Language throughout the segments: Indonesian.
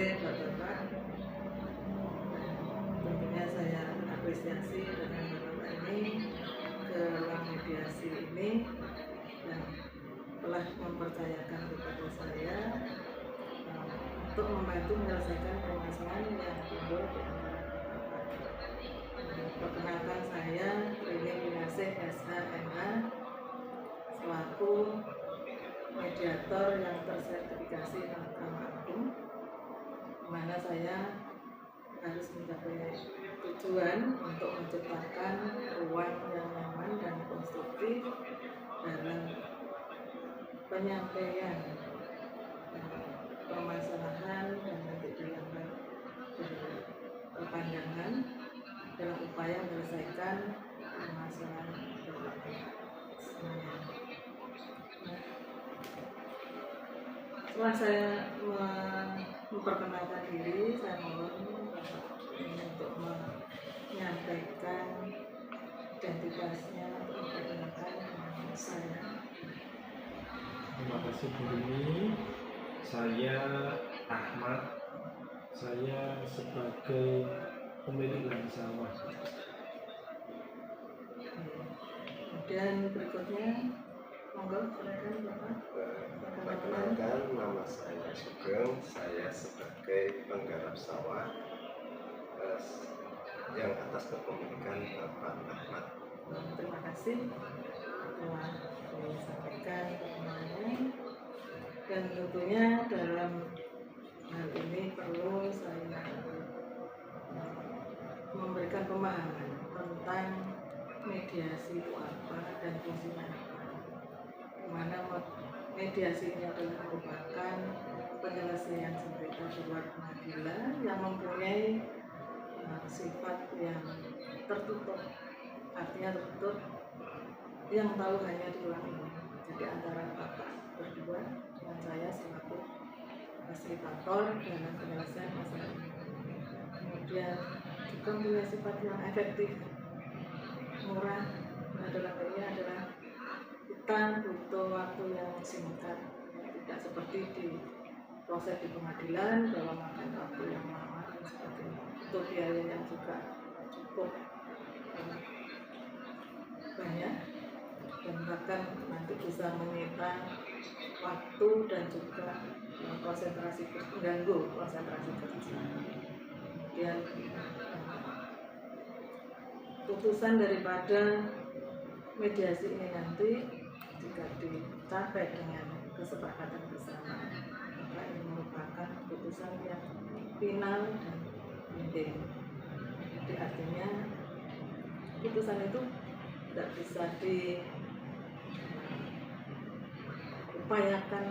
kasih Bapak-Bapak. Tentunya saya apresiasi dengan Bapak ini ke ruang mediasi ini yang telah mempercayakan kepada saya untuk membantu menyelesaikan permasalahan yang timbul di antara Bapak-Bapak. Perkenalkan, saya Rini Winasih SHMH selaku mediator yang tersertifikasi Mahkamah Agung, di mana saya harus mencapai tujuan untuk menciptakan ruang yang nyaman dan konstruktif dalam penyampaian permasalahan dan nanti diangkat dari pandangan dalam upaya menyelesaikan permasalahan semuanya. Setelah saya memperkenalkan diri, saya mohon untuk menyampaikan identitasnya untuk memperkenalkan saya. Terima kasih Bu Rini. Saya Ahmad. Saya sebagai pemilik lahan sawah. Kemudian berikutnya, monggo silakan Bapak. Perkenalkan, nama saya Sugeng. Saya sebagai penggarap sawah yang atas kepemilikan Bapak Ahmad. Terima kasih telah disampaikan perkenalnya, dan tentunya dalam hal ini perlu saya memberikan pemahaman tentang mediasi itu apa dan fungsinya apa. Dimana mediasi ini adalah merupakan penyelesaian sengketa di luar pengadilan yang mempunyai sifat yang tertutup, artinya tertutup, yang tahu hanya di ruang ini. Jadi antara Bapak berdua dengan saya selaku fasilitator dalam penyelesaian masalah ini. Kemudian juga punya sifat yang efektif, murah. Adalah kita butuh waktu yang singkat, tidak seperti di proses di pengadilan bahwa makan waktu yang lama dan sebagainya. Itu biaya yang juga cukup banyak dan bahkan nanti bisa menyita waktu dan juga mengganggu konsentrasi kerja. Kemudian putusan daripada mediasi ini nanti jika dicapai dengan kesepakatan bersama, maka ini merupakan putusan yang final dan binding. Jadi artinya putusan itu tidak bisa diupayakan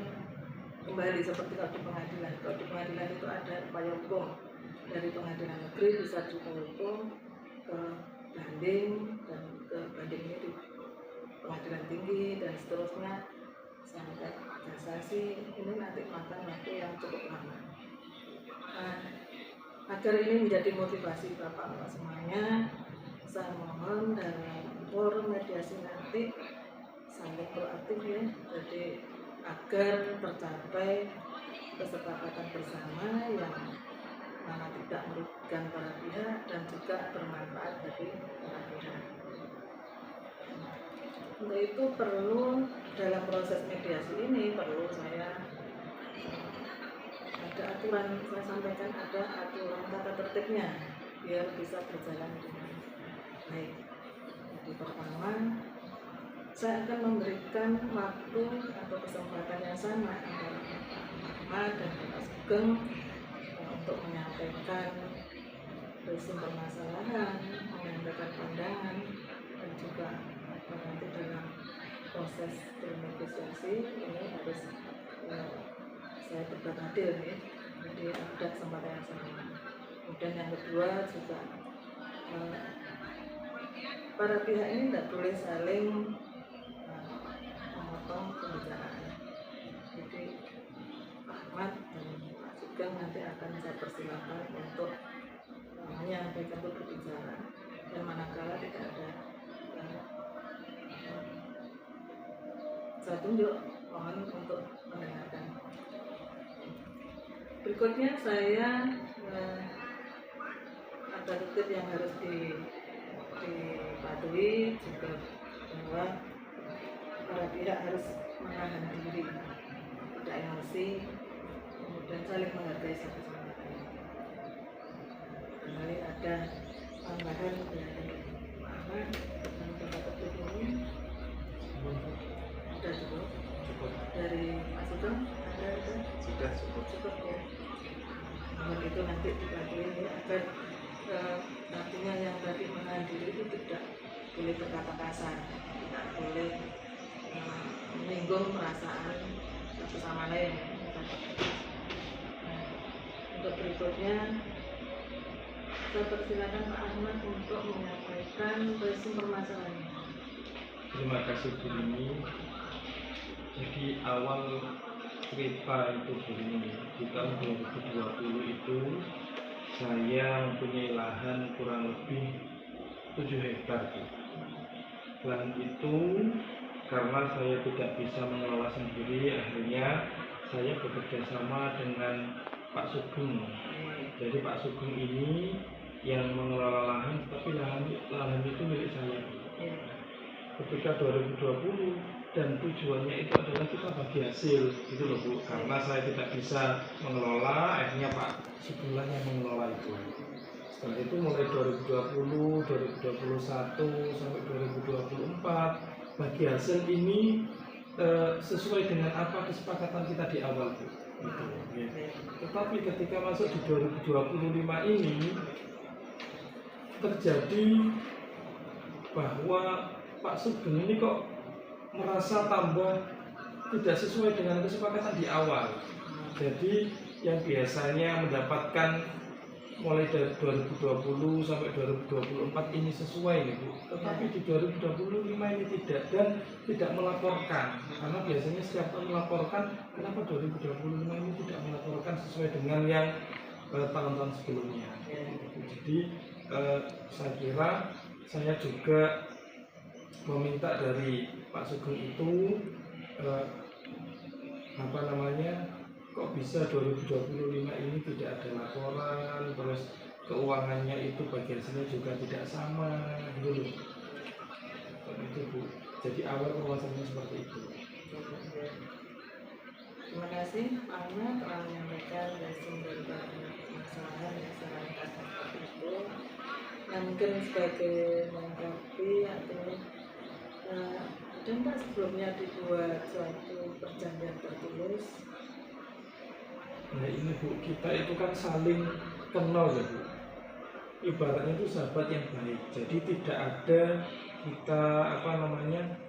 kembali seperti kalau di pengadilan. Kalau di pengadilan itu ada upaya hukum dari pengadilan negeri, bisa juga hukum ke banding, dan ke banding ini di pengadilan tinggi dan seterusnya sampai kasasi. Ini nanti makan waktu yang cukup lama. Agar ini menjadi motivasi Bapak-Bapak semuanya, saya mohon dalam forum mediasi nanti saling proaktif ya, jadi agar tercapai kesepakatan bersama yang mana tidak merugikan para pihak dan juga bermanfaat bagi para pihak. Untuk itu perlu dalam proses mediasi ini perlu saya ada aturan, saya sampaikan ada aturan tata tertibnya biar bisa berjalan dengan baik. Jadi pertama, saya akan memberikan waktu atau kesempatan yang sama antara Bapak Ahmad dan Bapak Sugeng untuk menyampaikan resim permasalahan, menyampaikan pandangan, dan juga nanti dalam proses bernegosiasi ini harus saya berbuat adil ya. Jadi ada kesempatan yang sama. Kemudian yang kedua juga para pihak ini tidak boleh saling memotong pembicaraan. Jadi Ahmad dan Pak Sugeng nanti akan saya persilakan untuk menyampaikan untuk berbicara, dan manakala tidak ada saya tunjuk, mohon untuk mendengarkan. berikutnya saya ada tertib yang harus dipatuhi juga, bahwa para pihak harus menahan diri, tidak emosi, kemudian saling menghargai satu sama lain. Kembali ada tambahan dari Ahmad tentang tata tertib ini, ada cukup dari Pak Sugeng, ada itu Sudah cukup. cukup ya. Mohon itu nanti dipatuhi ya, agar artinya yang tadi menahan diri itu tidak boleh berkata kasar, tidak boleh menyinggung perasaan satu sama lain. Nah, untuk berikutnya saya persilakan Pak Ahmad untuk menyampaikan resume permasalahannya. Terima kasih Bu Rini. Jadi awal cerita itu Bu Rini, di tahun 2020 itu saya mempunyai lahan kurang lebih 7 hektar. Lahan itu karena saya tidak bisa mengelola sendiri, akhirnya saya bekerja sama dengan Pak Sugeng. Jadi Pak Sugeng ini yang mengelola lahan, tapi lahan itu milik saya. Ketika 2020 dan tujuannya itu adalah kita bagi hasil, gitu loh Bu. Karena saya tidak bisa mengelola, akhirnya Pak Sugeng yang mengelola itu. Setelah itu mulai 2020, 2021 sampai 2024 bagi hasil ini sesuai dengan apa kesepakatan kita di awal Bu. Gitu, ya. Tetapi ketika masuk di 2025 ini terjadi bahwa Pak Sugeng ini kok merasa tambah tidak sesuai dengan kesepakatan di awal. Jadi yang biasanya mendapatkan mulai dari 2020 sampai 2024 ini sesuai nih Bu. Tetapi di 2025 ini tidak, dan tidak melaporkan. Karena biasanya setiap tahun melaporkan, kenapa 2025 ini tidak melaporkan sesuai dengan yang tahun-tahun sebelumnya. Jadi saya kira saya juga meminta dari Pak Sugeng itu kok bisa 2025 ini tidak ada laporan, terus keuangannya itu bagian hasilnya juga tidak sama gitu. Itu Bu. Jadi awal permasalahannya seperti itu. Terima kasih Pak Ahmad telah menyampaikan resume dari permasalahan yang secara ringkas seperti itu. Nah, mungkin sebagai melengkapi artinya ada nggak sebelumnya dibuat suatu perjanjian tertulis? Nah ini Bu, kita itu kan saling kenal ya Bu. Ibaratnya itu sahabat yang baik. Jadi tidak ada kita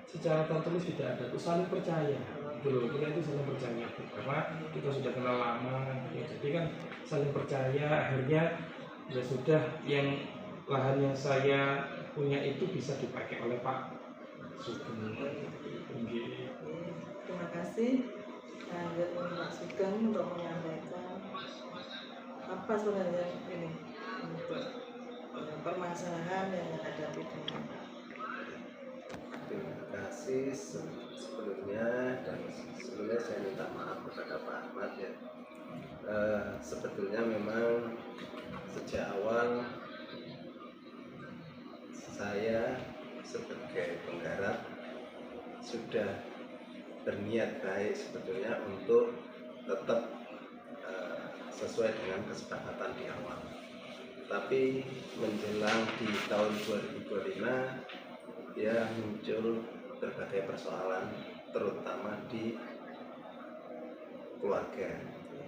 secara tertulis tidak ada, itu saling percaya. Betul, kita itu saling percaya Bu. Karena kita sudah kenal lama, ya. Jadi kan saling percaya. Akhirnya ya sudah, yang lahan yang saya punya itu bisa dipakai oleh Pak Sugeng. Terima kasih. Lanjut Pak Sugeng untuk menyampaikan apa sebenarnya ini untuk permasalahan yang dihadapi dengan Terima kasih sebelumnya, dan sebelumnya saya minta maaf kepada Pak Ahmad ya. Sebetulnya memang sejak awal saya sebagai penggarap sudah berniat baik sebetulnya untuk tetap sesuai dengan kesepakatan di awal. Tapi menjelang di tahun 2025 ya muncul berbagai persoalan, terutama di keluarga.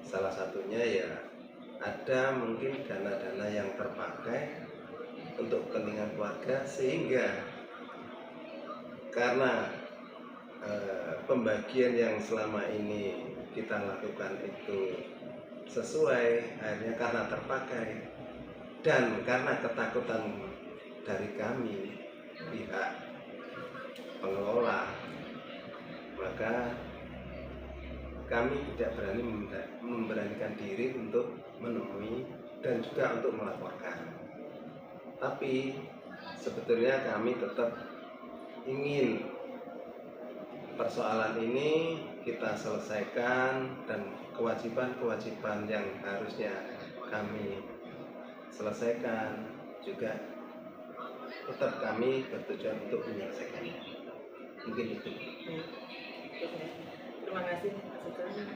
Salah satunya ya ada mungkin dana-dana yang terpakai untuk kepentingan keluarga, sehingga karena pembagian yang selama ini kita lakukan itu sesuai, akhirnya karena terpakai dan karena ketakutan dari kami pihak pengelola, maka kami tidak memberanikan diri untuk menemui dan juga untuk melaporkan. Tapi sebetulnya kami tetap ingin persoalan ini kita selesaikan, dan kewajiban-kewajiban yang harusnya kami selesaikan juga tetap kami bertujuan untuk menyelesaikannya. Mungkin itu. Ya, cukup ya. Terima kasih Pak Sugeng.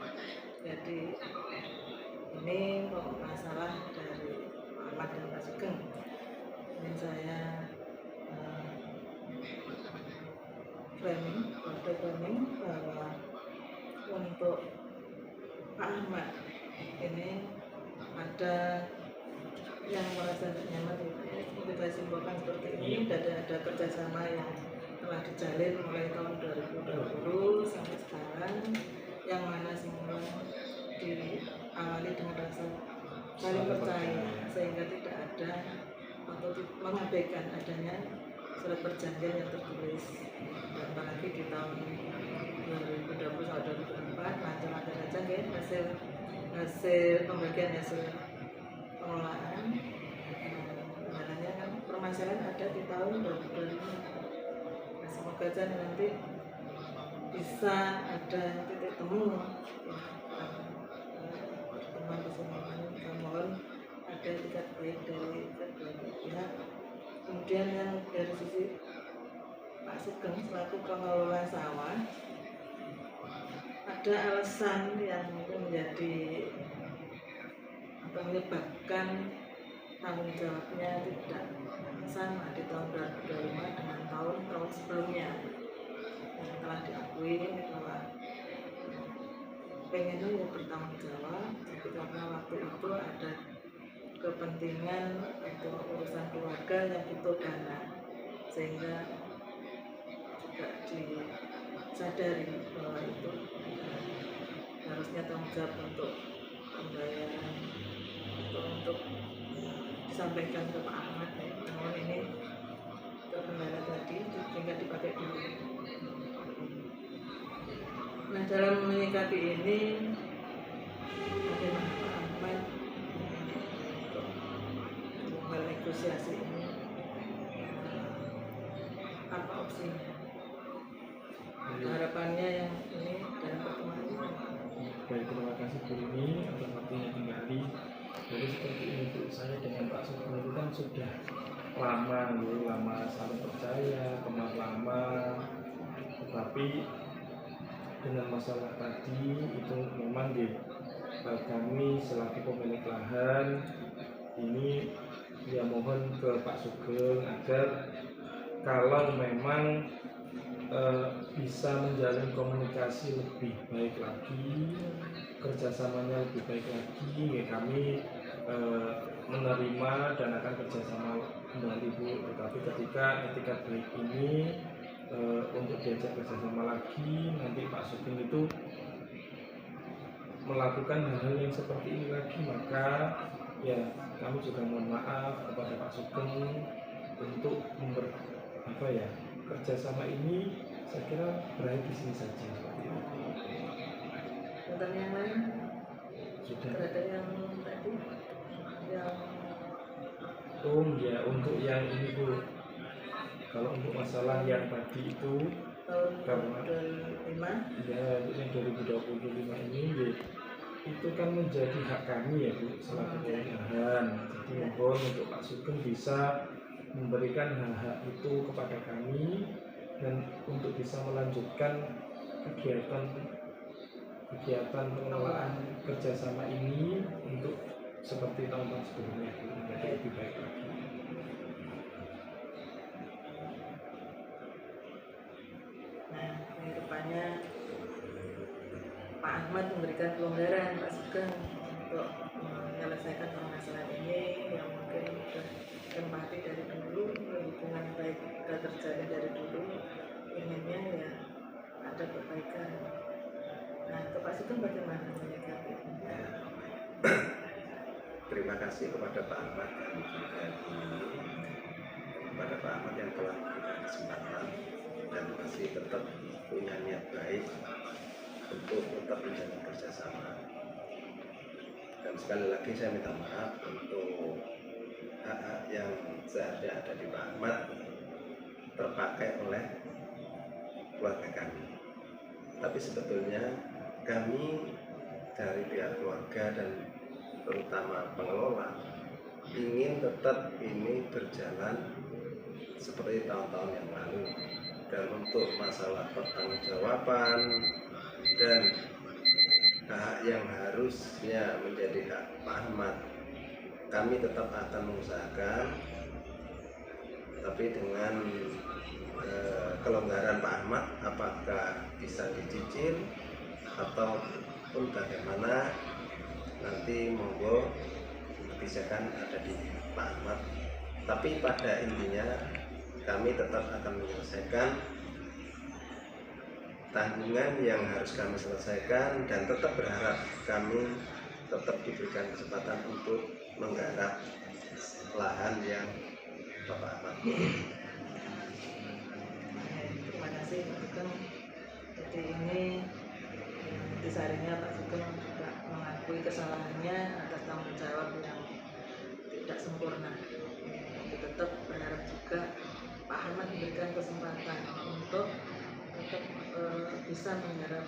Jadi ini masalah dari Pak Ahmad dan Pak Sugeng. Ini saya framing bahwa untuk Pak Ahmad ini ada yang merasa tidak nyaman, seperti saya simpulkan seperti ini. Ada kerjasama yang telah dijalin mulai tahun 2020 sampai sekarang, yang mana semula diawali dengan rasa saling percaya, sehingga tidak ada atau mengabaikan adanya surat perjanjian yang tertulis. Dan apalagi di tahun 2020 sampai 2024 lancar-lancar saja ya, hasil pembagian hasil pengelolaan. Sebenarnya kan permasalahan ada di tahun 2025. Nah, semoga saja nanti bisa ada titik temu pertemuan kesemuanya. Kita mohon ada etikat baik dari kedua pihak. Kemudian yang dari sisi Pak Sugeng selaku pengelola sawah, ada alasan yang mungkin menjadi atau menyebabkan tanggung jawabnya tidak sama di tahun 2025 dengan tahun-tahun sebelumnya, yang telah diakui bahwa pengennya bertanggung jawab, tapi karena waktu itu ada kepentingan untuk urusan keluarga yang butuh dana, sehingga juga disadari bahwa itu harusnya tanggung jawab untuk pembayaran atau untuk disampaikan ke Pak Ahmad ya. Namun ini terkendala tadi sehingga dipakai dulu. Nah, dalam menyikapi ini bagaimana Pak Ahmad untuk negosiasi ini, apa opsinya? Harapannya yang ini dalam pertemuan ini. Baik, terima kasih Bu Rini atas waktunya kembali. Jadi seperti ini Bu, saya dengan Pak Sugeng itu kan sudah lama saling percaya, teman lama. Tetapi dengan masalah tadi itu memang kami selaku pemilik lahan ini ya mohon ke Pak Sugeng agar kalau memang bisa menjalin komunikasi lebih baik lagi, kerjasamanya lebih baik lagi, ya kami menerima dan akan kerjasama kembali Bu. Tetapi ketika etikat baik ini untuk diajak kerjasama lagi, nanti Pak Sugeng itu melakukan hal-hal yang seperti ini lagi, maka ya kami juga mohon maaf kepada Pak Sugeng untuk kerjasama ini saya kira berakhir di sini saja. Tentang yang lain Sudah. ada yang tadi yang Ya untuk yang ini Bu, kalau untuk masalah yang tadi itu tahun karena 2005 ya untuk yang 2025 ini ya, itu kan menjadi hak kami ya Bu selaku pemerintahan. Jadi mohon untuk Pak Sugeng bisa memberikan hak-hak itu kepada kami dan untuk bisa melanjutkan kegiatan pengelolaan kerjasama ini untuk seperti tahun-tahun sebelumnya menjadi lebih baik lagi. Nah, ke depannya Pak Ahmad memberikan kelonggaran Pak Sugeng untuk menyelesaikan permasalahan ini yang mungkin sudah termati dari dulu, hubungan baik sudah terjadi dari dulu, inginnya ya ada perbaikan. Nah, ke Pak Sugeng bagaimana menyikapi? Terima kasih kepada Pak Ahmad dan juga kepada Pak Ahmad yang telah memberikan kesempatan dan masih tetap punya niat baik untuk tetap menjalin kerjasama. Dan sekali lagi saya minta maaf untuk hak-hak yang seharusnya ada di Pak Ahmad terpakai oleh keluarga kami. Tapi sebetulnya kami dari pihak keluarga dan terutama pengelola ingin tetap ini berjalan seperti tahun-tahun yang lalu, dan untuk masalah pertanggungjawaban dan hak yang harusnya menjadi hak Pak Ahmad, kami tetap akan mengusahakan, tapi dengan kelonggaran Pak Ahmad, apakah bisa dicicil ataupun bagaimana, nanti monggo kebijakan ada di Pak Ahmad. Tapi pada intinya kami tetap akan menyelesaikan tanggungan yang harus kami selesaikan, dan tetap berharap kami tetap diberikan kesempatan untuk menggarap lahan yang Bapak Ahmad. Terima kasih Pak Sugeng. Jadi ini intisarinya Pak Sugeng juga mengakui kesalahannya atas tanggung jawab yang tidak sempurna. Tapi tetap berharap juga Pak Ahmad memberikan kesempatan untuk tetap bisa menggarap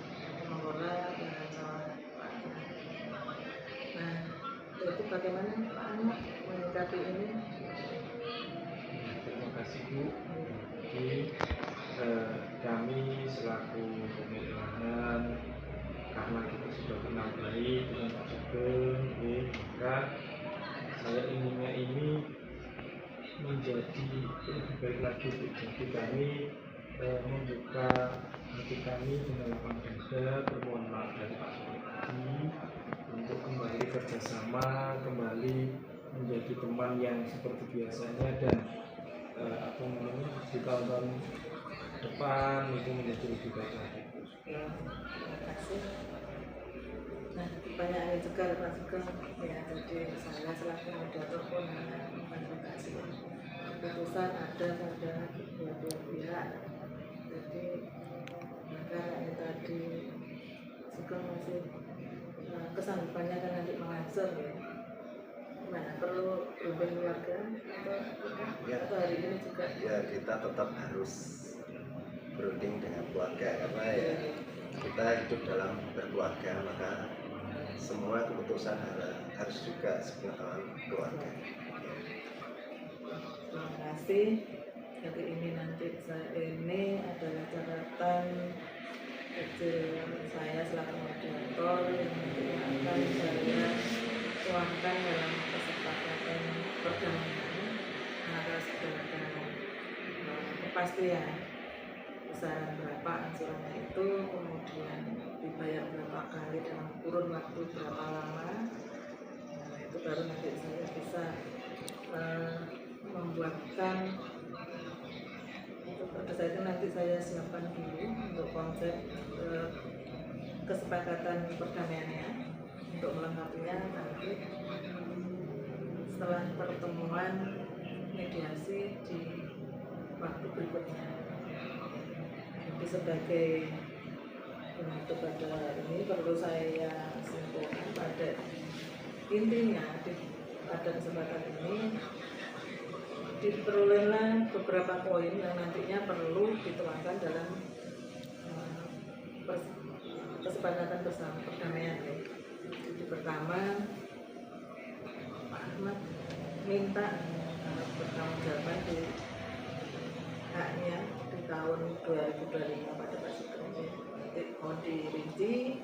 mengelola dengan sawah Pak Ahmad. Nah, itu bagaimana Pak Ahmad menyikapi ini? Terima kasih Bu. Jadi kami selaku pemilik lahan, karena kita sudah kenal baik dengan Pak Sugeng, maka saya inginnya ini menjadi lebih baik lagi. Jadi kami membuka hati kami dengan lapang dada, bermohon maaf dari Pak Sugeng tadi untuk kembali kerjasama, kembali menjadi teman yang seperti biasanya, dan di tahun-tahun depan itu menjadi lebih baik lagi. Ya, terima kasih. Nah, pertanyaan juga Pak Sugeng, ya, jadi saya selaku moderator pun mengklarifikasi keputusan ada pada dua pihak. Jadi karena ini tadi Sugeng masih kesanggupannya kan nanti mengajar, ya. Mana perlu berhubung keluarga atau hari ini juga? Ya, kita tetap harus berunding dengan keluarga, karena ya kita hidup dalam berkeluarga, maka semua keputusan harus juga sepengetahuan keluarga. Terima kasih. Jadi ini nanti ini adalah catatan kecil saya selaku moderator yang nanti akan saya tuangkan dalam kesepakatan perdamaian. Maka sudah ada kepastian besaran berapa angsurannya itu, kemudian dibayar berapa kali dalam kurun waktu berapa lama. Nah, itu baru nanti saya bisa membuatkan. Untuk pada itu nanti saya siapkan dulu untuk konsep kesepakatan perdamaiannya. Untuk melengkapinya nanti setelah pertemuan mediasi di waktu berikutnya. Jadi sebagai penutup pada ini perlu saya simpulkan pada intinya pada kesempatan ini diperolehlah beberapa poin yang nantinya perlu dituangkan dalam kesepakatan bersama perdamaian. Jadi pertama, Pak Ahmad minta pertanggungjawaban di haknya di tahun 2025 pada Pak Sugeng. Nanti mohon dirinci,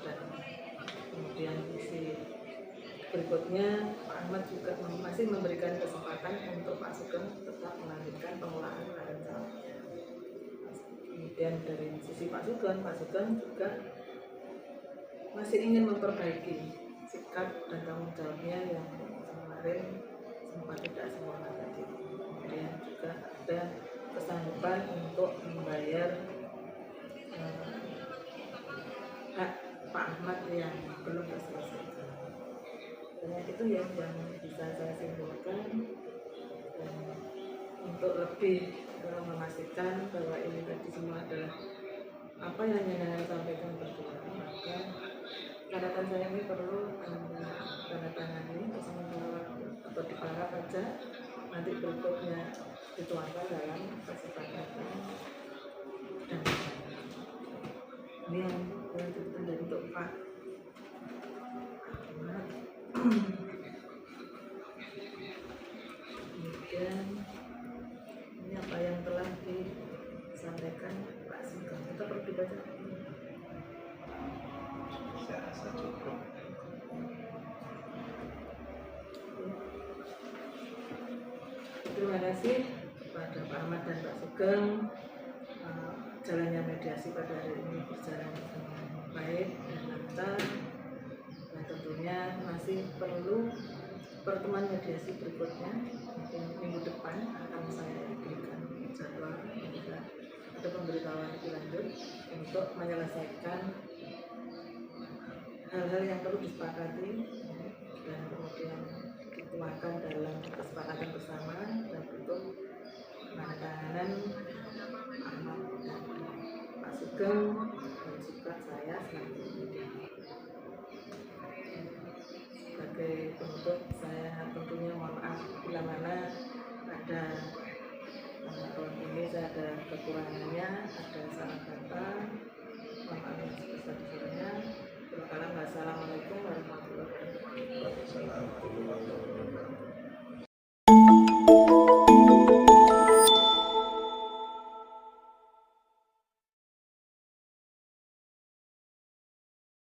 dan kemudian isi berikutnya Pak Ahmad juga masih memberikan kesempatan untuk Pak Sugeng tetap melanjutkan pengelolaan lahan sawahnya. Kemudian dari sisi Pak Sugeng juga masih ingin memperbaiki sikap dan tanggung jawabnya yang kemarin sempat tidak sempurna tadi. Kemudian juga ada kesanggupan untuk membayar hak Pak Ahmad yang belum terselesaikan. Dan itu yang bisa saya simpulkan. Dan untuk lebih memastikan bahwa ini tadi semua adalah apa yang saya sampaikan berdua, maka catatan saya ini perlu tanda tangani bersama atau diparaf saja, nanti berikutnya dituangkan dalam kesepakatan. Dan Ini yang tuntutan dari untuk Pak Ahmad. Kemudian ini apa yang telah disampaikan Pak Sugeng. Kita perlu dibaca. Saya rasa cukup. Terima kasih kepada Pak Ahmad dan Pak Sugeng. Jalannya mediasi pada hari ini berjalan dengan baik dan lancar. Dan tentunya masih perlu pertemuan mediasi berikutnya, mungkin minggu depan akan saya berikan jadwal ada pemberitahuan lebih lanjut untuk menyelesaikan hal-hal yang perlu disepakati dan kemudian dituangkan dalam kesepakatan bersama dan bentuk penandatanganan Ahmad dan Pak Sugeng dan juga saya selaku sebagai penutup. Saya tentunya mohon maaf bila mana ada tahun ini saya ada kekurangannya, ada salah kata, mohon maaf yang sebesar-besarnya. Kalau nggak